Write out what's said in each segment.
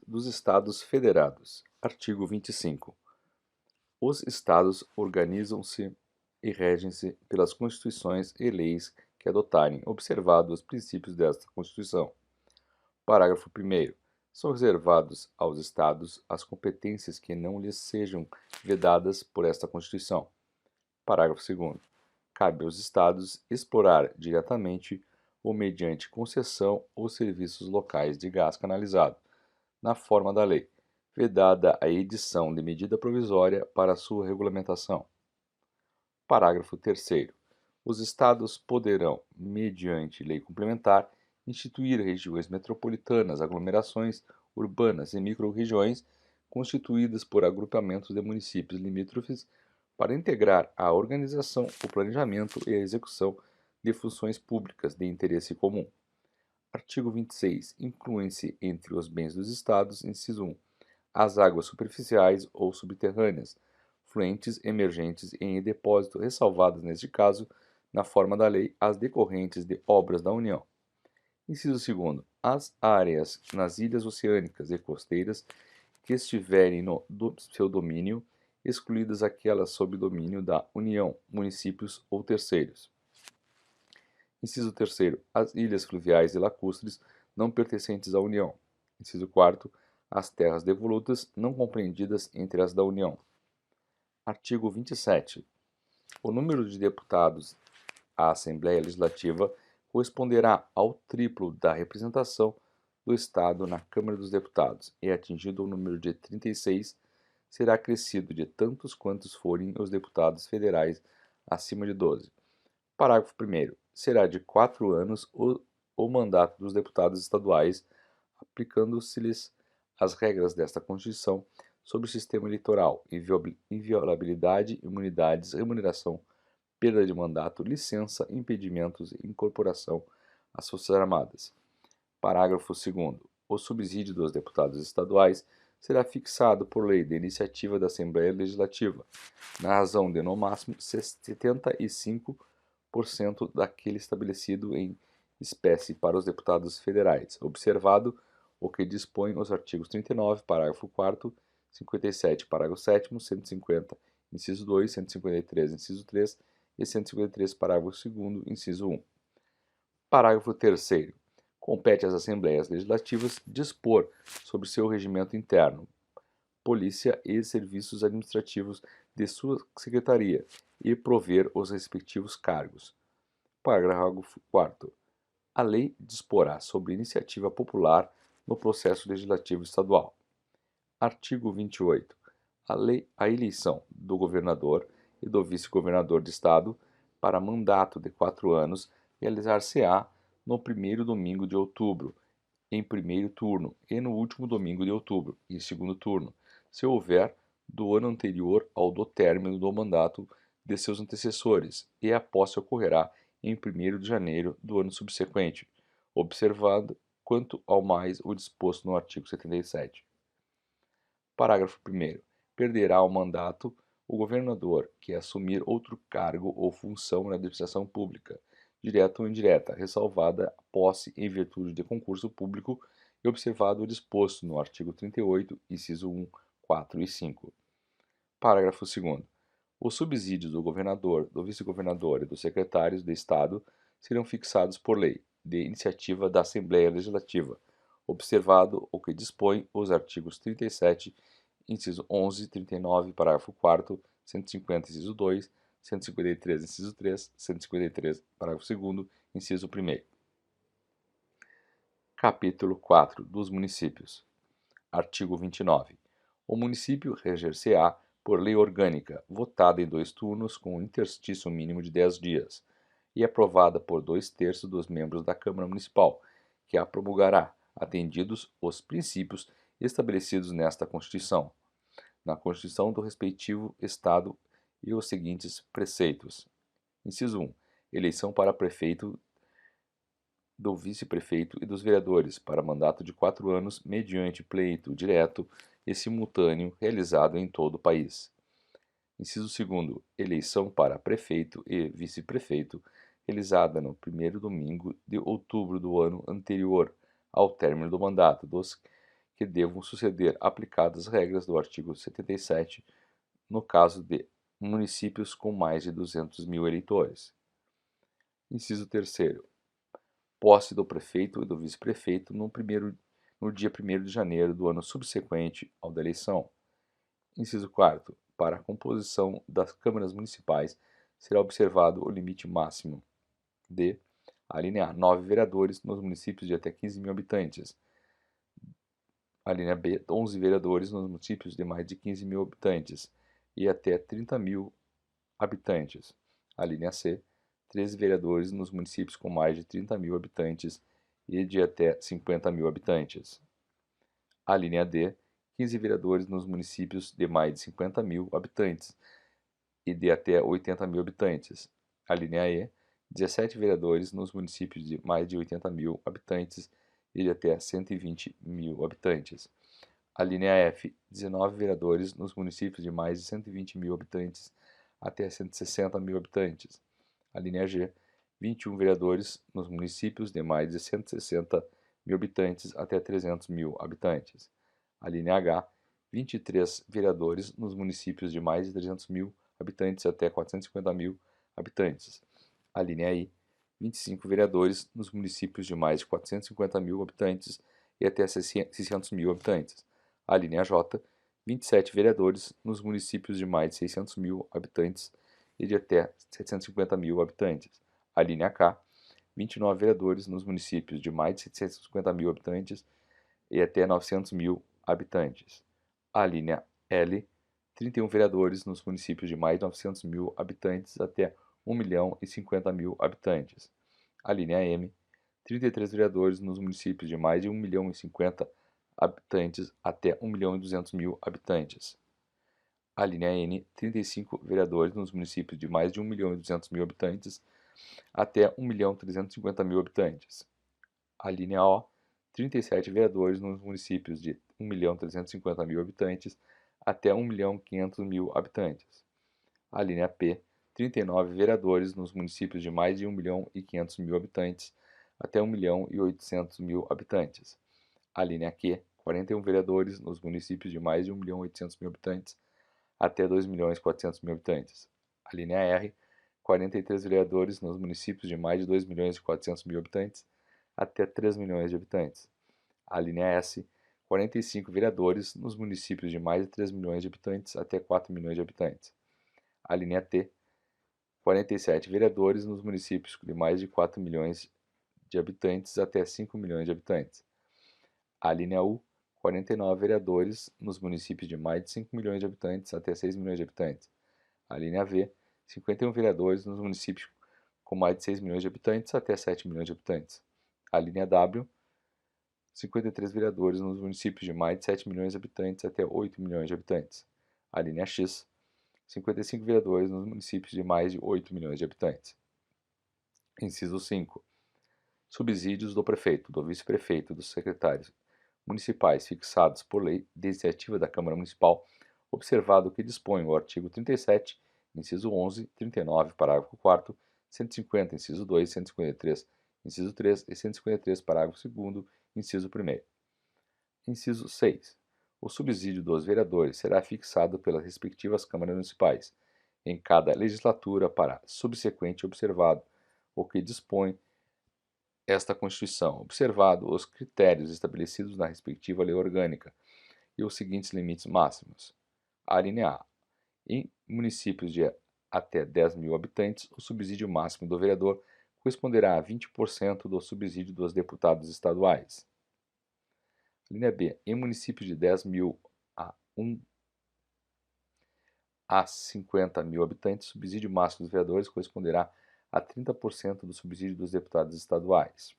dos Estados Federados. Artigo 25. Os Estados organizam-se e regem-se pelas constituições e leis que adotarem, observados os princípios desta Constituição. Parágrafo 1º. São reservados aos Estados as competências que não lhes sejam vedadas por esta Constituição. Parágrafo 2º. Cabe aos Estados explorar diretamente ou mediante concessão os serviços locais de gás canalizado, na forma da lei, vedada a edição de medida provisória para sua regulamentação. Parágrafo 3º. Os Estados poderão, mediante lei complementar, instituir regiões metropolitanas, aglomerações urbanas e microrregiões constituídas por agrupamentos de municípios limítrofes para integrar a organização, o planejamento e a execução de funções públicas de interesse comum. Artigo 26. Incluem-se entre os bens dos Estados, inciso 1, as águas superficiais ou subterrâneas, fluentes, emergentes e em depósito, ressalvadas, neste caso, na forma da lei, as decorrentes de obras da União. Inciso 2. As áreas nas ilhas oceânicas e costeiras que estiverem no seu domínio, excluídas aquelas sob domínio da União, municípios ou terceiros. Inciso 3. As ilhas fluviais e lacustres não pertencentes à União. Inciso 4. As terras devolutas não compreendidas entre as da União. Artigo 27. O número de deputados à Assembleia Legislativa corresponderá ao triplo da representação do Estado na Câmara dos Deputados e, atingido o número de 36, será acrescido de tantos quantos forem os deputados federais acima de 12. Parágrafo 1º. Será de 4 anos o mandato dos deputados estaduais, aplicando-se-lhes as regras desta Constituição sobre o sistema eleitoral, inviolabilidade, imunidades, remuneração, perda de mandato, licença, impedimentos e incorporação às Forças Armadas. Parágrafo 2º. O subsídio dos deputados estaduais será fixado por lei de iniciativa da Assembleia Legislativa, na razão de, no máximo, 75% daquele estabelecido em espécie para os deputados federais, observado o que dispõem os artigos 39, parágrafo 4º, 57, parágrafo 7º, 150, inciso 2, 153, inciso 3 e 153, parágrafo 2º, inciso 1. Parágrafo 3º. Compete às Assembleias Legislativas dispor sobre seu regimento interno, polícia e serviços administrativos de sua secretaria e prover os respectivos cargos. Parágrafo 4º. A lei disporá sobre iniciativa popular no processo legislativo estadual. Artigo 28. A eleição do governador e do vice-governador de estado para mandato de 4 anos realizar-se-á no primeiro domingo de outubro, em primeiro turno, e no último domingo de outubro, em segundo turno, se houver, do ano anterior ao do término do mandato de seus antecessores, e a posse ocorrerá em 1º de janeiro do ano subsequente, observado quanto ao mais o disposto no artigo 77. Parágrafo 1º. Perderá o mandato o governador que assumir outro cargo ou função na administração pública, direta ou indireta, ressalvada a posse em virtude de concurso público e observado o disposto no artigo 38, inciso 1, 4 e 5. Parágrafo 2º. Os subsídios do governador, do vice-governador e dos secretários de Estado serão fixados por lei, de iniciativa da Assembleia Legislativa, observado o que dispõe os artigos 37, inciso 11, 39, parágrafo 4º, 150, inciso 2, 153, inciso 3, 153, parágrafo 2º, inciso 1º. Capítulo 4 dos municípios. Artigo 29. O município reger-se-á por lei orgânica, votada em 2 turnos com um interstício mínimo de 10 dias, e aprovada por 2/3 dos membros da Câmara Municipal, que a promulgará, atendidos os princípios estabelecidos nesta Constituição, na Constituição do respectivo Estado e os seguintes preceitos. Inciso 1. Eleição para prefeito, do vice-prefeito e dos vereadores para mandato de 4 anos mediante pleito direto e simultâneo realizado em todo o país. Inciso 2. Eleição para prefeito e vice-prefeito realizada no primeiro domingo de outubro do ano anterior ao término do mandato dos que devam suceder aplicadas as regras do artigo 77 no caso de municípios com mais de 200 mil eleitores. Inciso 3º. Posse do prefeito e do vice-prefeito no dia 1º de janeiro do ano subsequente ao da eleição. Inciso 4º. Para a composição das câmaras municipais será observado o limite máximo de: alínea A, 9 vereadores nos municípios de até 15 mil habitantes. Alínea B, 11 vereadores nos municípios de mais de 15 mil habitantes e até 30 mil habitantes. Alínea C, 13 vereadores nos municípios com mais de 30 mil habitantes e de até 50 mil habitantes. Alínea D, 15 vereadores nos municípios de mais de 50 mil habitantes e de até 80 mil habitantes. Alínea E, 17 vereadores nos municípios de mais de 80 mil habitantes e de até 120 mil habitantes. Alínea F, 19 vereadores nos municípios de mais de 120 mil habitantes até 160 mil habitantes. Alínea G, 21 vereadores nos municípios de mais de 160 mil habitantes até 300 mil habitantes. Alínea H, 23 vereadores nos municípios de mais de 300 mil habitantes até 450 mil habitantes. Alínea I, 25 vereadores nos municípios de mais de 450 mil habitantes e até 600 mil habitantes. Alínea J, 27 vereadores nos municípios de mais de 600 mil habitantes e de até 750 mil habitantes. Alínea K, 29 vereadores nos municípios de mais de 750 mil habitantes e até 900 mil habitantes. Alínea L, 31 vereadores nos municípios de mais de 900 mil habitantes até 1 milhão e 50 mil habitantes. Alínea M, 33 vereadores nos municípios de mais de 1 milhão e 50 habitantes até 1 milhão e 200 mil habitantes. Alínea N, 35 vereadores nos municípios de mais de 1 milhão e 200 mil habitantes até 1 milhão e 350 mil habitantes. Alínea O, 37 vereadores nos municípios de 1 milhão e 350 mil habitantes até 1 milhão e 500 mil habitantes. Alínea P, 39 vereadores nos municípios de mais de 1 milhão e 500 mil habitantes até 1 milhão e 800 mil habitantes. Alínea Q, 41 vereadores nos municípios de mais de 1 milhão e 800 mil habitantes até 2 milhões e 400 mil habitantes. Alínea R, 43 vereadores nos municípios de mais de 2 milhões e 400 mil habitantes até 3 milhões de habitantes. Alínea S, 45 vereadores nos municípios de mais de 3 milhões de habitantes até 4 milhões de habitantes. Alínea T, 47 vereadores nos municípios de mais de 4 milhões de habitantes até 5 milhões de habitantes. Alínea U, 49 vereadores nos municípios de mais de 5 milhões de habitantes até 6 milhões de habitantes. Alínea V, 51 vereadores nos municípios com mais de 6 milhões de habitantes até 7 milhões de habitantes. Alínea W, 53 vereadores nos municípios de mais de 7 milhões de habitantes até 8 milhões de habitantes. Alínea X, 55 vereadores nos municípios de mais de 8 milhões de habitantes. Inciso 5. Subsídios do prefeito, do vice-prefeito e dos secretários municipais fixados por lei de iniciativa da Câmara Municipal, observado o que dispõe o artigo 37, inciso 11, 39, parágrafo 4º, 150, inciso 2, 153, inciso 3 e 153, parágrafo 2º, inciso 1º. Inciso 6. O subsídio dos vereadores será fixado pelas respectivas câmaras municipais, em cada legislatura para subsequente observado o que dispõe esta Constituição, observado os critérios estabelecidos na respectiva lei orgânica e os seguintes limites máximos. Alínea A. Em municípios de até 10 mil habitantes, o subsídio máximo do vereador corresponderá a 20% do subsídio dos deputados estaduais. Linha B. Em municípios de 10 mil a 50 mil habitantes, o subsídio máximo dos vereadores corresponderá a 30% do subsídio dos deputados estaduais.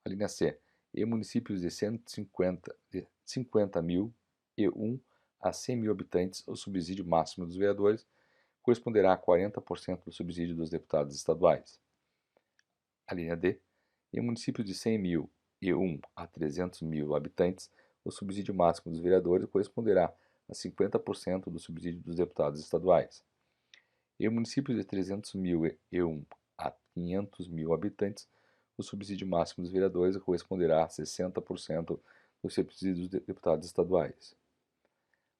A linha C. Em municípios de 50 mil e 1 a 100 mil habitantes, o subsídio máximo dos vereadores corresponderá a 40% do subsídio dos deputados estaduais. A linha D. Em municípios de 100 mil e 1 a 300 mil habitantes, o subsídio máximo dos vereadores corresponderá a 50% do subsídio dos deputados estaduais. Em municípios de 300 mil e 1 a 500 mil habitantes, o subsídio máximo dos vereadores corresponderá a 60% dos subsídios de deputados estaduais.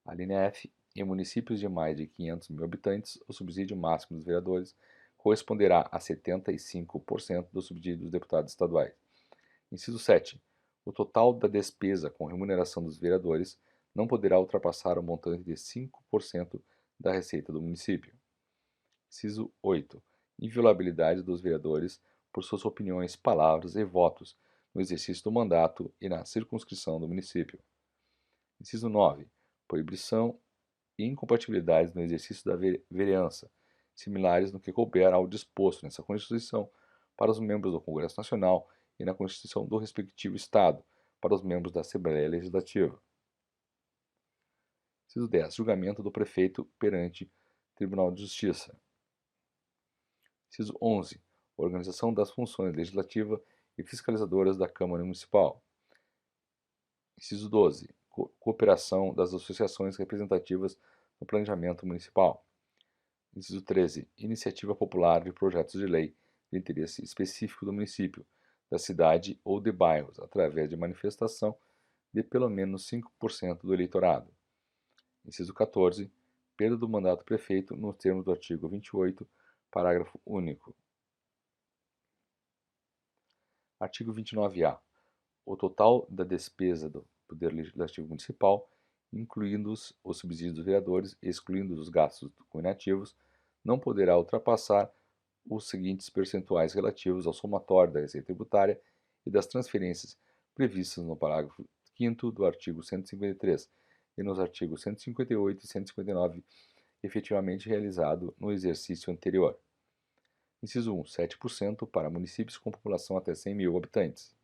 A linha F. Em municípios de mais de 500 mil habitantes, o subsídio máximo dos vereadores corresponderá a 75% do subsídio dos deputados estaduais. Inciso 7. O total da despesa com remuneração dos vereadores não poderá ultrapassar o montante de 5% da receita do município. Inciso 8. Inviolabilidade dos vereadores por suas opiniões, palavras e votos no exercício do mandato e na circunscrição do município. Inciso 9. Proibição e incompatibilidades no exercício da vereança, similares no que couber ao disposto nessa Constituição para os membros do Congresso Nacional e na Constituição do respectivo Estado para os membros da Assembleia Legislativa. Inciso 10. Julgamento do prefeito perante Tribunal de Justiça. Inciso 11. Organização das funções legislativa e fiscalizadoras da Câmara Municipal. Inciso 12. Cooperação das associações representativas no planejamento municipal. Inciso 13. Iniciativa popular de projetos de lei de interesse específico do município, da cidade ou de bairros, através de manifestação de pelo menos 5% do eleitorado. Inciso 14. Perda do mandato do prefeito nos termos do artigo 28, parágrafo único. Artigo 29-A. O total da despesa do Poder Legislativo Municipal, incluindo os subsídios dos vereadores e excluindo os gastos com inativos, não poderá ultrapassar os seguintes percentuais relativos ao somatório da receita tributária e das transferências previstas no parágrafo 5º do artigo 153 e nos artigos 158 e 159, efetivamente realizado no exercício anterior. Inciso 1. 7% para municípios com população até 100 mil habitantes.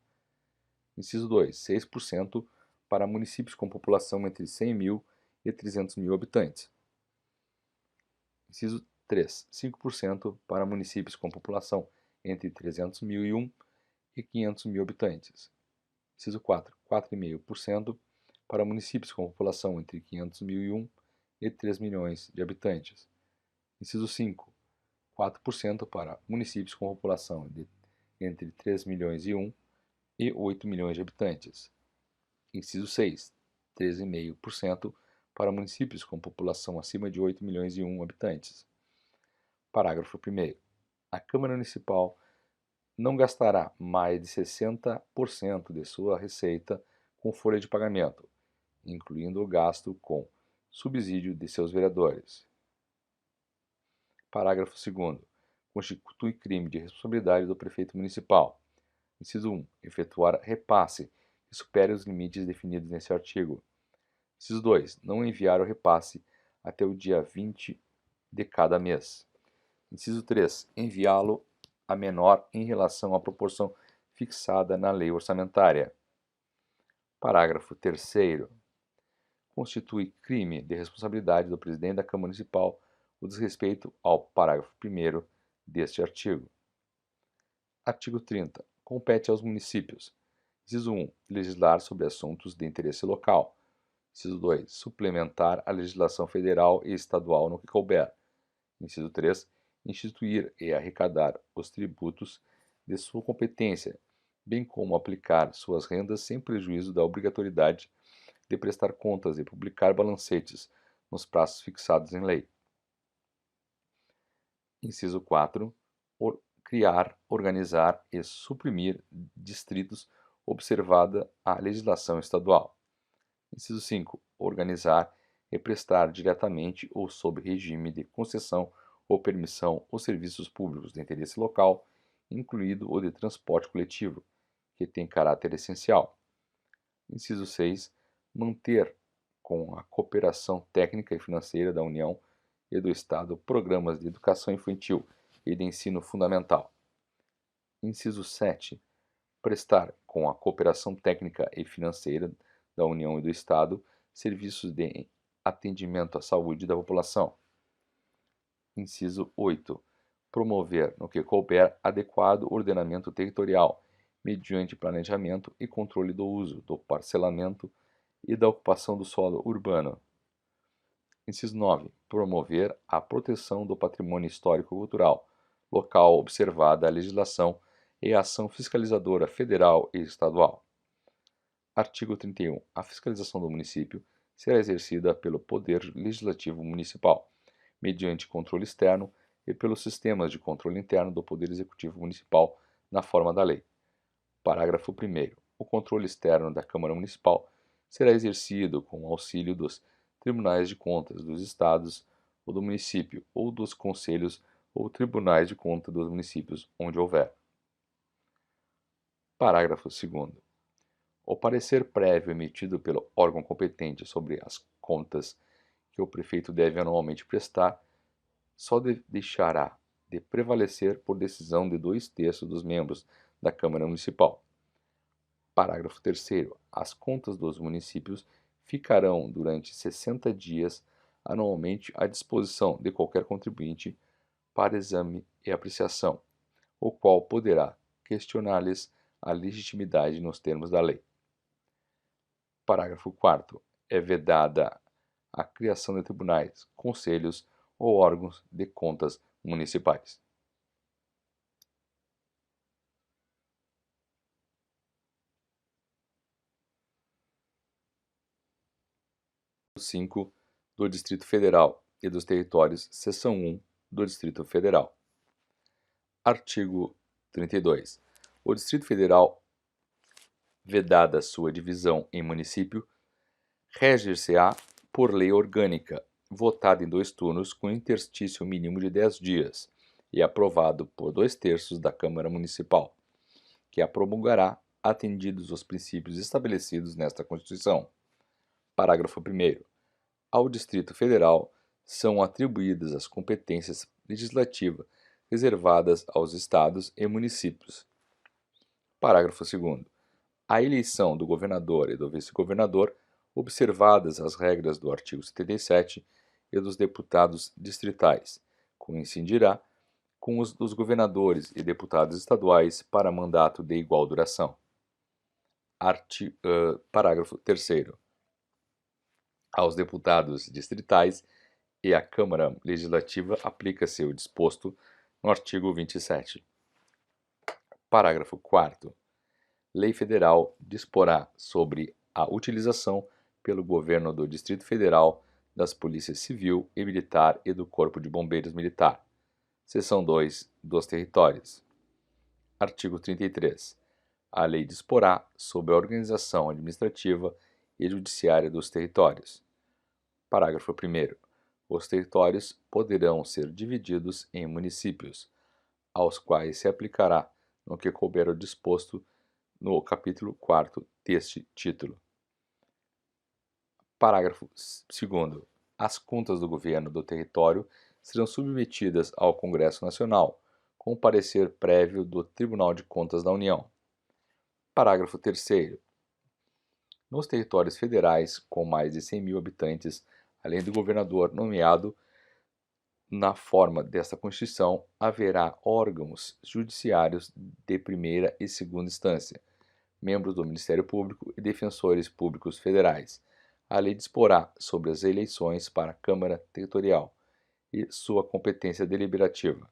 Inciso 2. 6% para municípios com população entre 100 mil e 300 mil habitantes. Inciso 3. 5% para municípios com população entre 300.001 e 500 mil habitantes. Inciso 4. 4,5% para municípios com população entre 500.001 e 3 milhões de habitantes. Inciso 5. 4% para municípios com população entre 3 milhões e 1 e 8 milhões de habitantes. Inciso 6. 13,5% para municípios com população acima de 8 milhões e 1 habitantes. Parágrafo 1º. A Câmara Municipal não gastará mais de 60% de sua receita com folha de pagamento, incluindo o gasto com subsídio de seus vereadores. Parágrafo 2º. Constitui crime de responsabilidade do prefeito municipal. Inciso 1. Efetuar repasse que supere os limites definidos nesse artigo. Inciso 2. Não enviar o repasse até o dia 20 de cada mês. Inciso 3. Enviá-lo a menor em relação à proporção fixada na lei orçamentária. Parágrafo 3º. Constitui crime de responsabilidade do presidente da Câmara Municipal o desrespeito ao parágrafo 1º deste artigo. Artigo 30. Compete aos municípios. Inciso 1. Legislar sobre assuntos de interesse local. Inciso 2. Suplementar a legislação federal e estadual no que couber. Inciso 3. Instituir e arrecadar os tributos de sua competência, bem como aplicar suas rendas sem prejuízo da obrigatoriedade de prestar contas e publicar balancetes nos prazos fixados em lei. Inciso 4. Criar, organizar e suprimir distritos observada a legislação estadual. Inciso 5. Organizar e prestar diretamente ou sob regime de concessão ou permissão os serviços públicos de interesse local, incluído o de transporte coletivo, que tem caráter essencial. Inciso 6. Manter, com a cooperação técnica e financeira da União e do Estado, programas de educação infantil e de ensino fundamental. Inciso 7. Prestar, com a cooperação técnica e financeira da União e do Estado, serviços de atendimento à saúde da população. Inciso 8. Promover, no que couber, adequado ordenamento territorial, mediante planejamento e controle do uso, do parcelamento e da ocupação do solo urbano. Inciso 9. Promover a proteção do patrimônio histórico-cultural local, observada a legislação e a ação fiscalizadora federal e estadual. Artigo 31. A fiscalização do município será exercida pelo Poder Legislativo Municipal, mediante controle externo e pelos sistemas de controle interno do Poder Executivo Municipal, na forma da lei. Parágrafo 1º. O controle externo da Câmara Municipal será exercido com o auxílio dos Tribunais de Contas dos Estados ou do município, ou dos Conselhos ou Tribunais de Contas dos municípios, onde houver. Parágrafo 2º. O parecer prévio emitido pelo órgão competente sobre as contas que o prefeito deve anualmente prestar só deixará de prevalecer por decisão de 2/3 dos membros da Câmara Municipal. Parágrafo 3º. As contas dos municípios ficarão durante 60 dias anualmente à disposição de qualquer contribuinte para exame e apreciação, o qual poderá questionar-lhes a legitimidade nos termos da lei. Parágrafo 4º. É vedada a criação de tribunais, conselhos ou órgãos de contas municipais. 5 do Distrito Federal e dos Territórios, seção 1 do Distrito Federal. Artigo 32. O Distrito Federal, vedada sua divisão em município, reger-se-á por lei orgânica, votada em 2 turnos com interstício mínimo de 10 dias e aprovado por 2/3 da Câmara Municipal, que a promulgará atendidos os princípios estabelecidos nesta Constituição. Parágrafo 1º. Ao Distrito Federal são atribuídas as competências legislativas reservadas aos estados e municípios. Parágrafo 2º. A eleição do governador e do vice-governador, observadas as regras do artigo 77, e dos deputados distritais, coincidirá com os dos governadores e deputados estaduais para mandato de igual duração. Parágrafo 3º. Aos deputados distritais e à Câmara Legislativa aplica-se o disposto no artigo 27. Parágrafo 4º. Lei Federal disporá sobre a utilização pelo Governo do Distrito Federal das Polícias Civil e Militar e do Corpo de Bombeiros Militar. Seção 2 dos Territórios. Artigo 33. A lei disporá sobre a organização administrativa e judiciária dos territórios. Parágrafo 1º. Os territórios poderão ser divididos em municípios, aos quais se aplicará, no que couber o disposto no capítulo 4º deste título. Parágrafo 2º. As contas do governo do território serão submetidas ao Congresso Nacional, com parecer prévio do Tribunal de Contas da União. Parágrafo 3º. Nos territórios federais com mais de 100.000 habitantes, além do governador nomeado na forma desta Constituição, haverá órgãos judiciários de primeira e segunda instância, membros do Ministério Público e defensores públicos federais. A lei disporá sobre as eleições para a Câmara Territorial e sua competência deliberativa.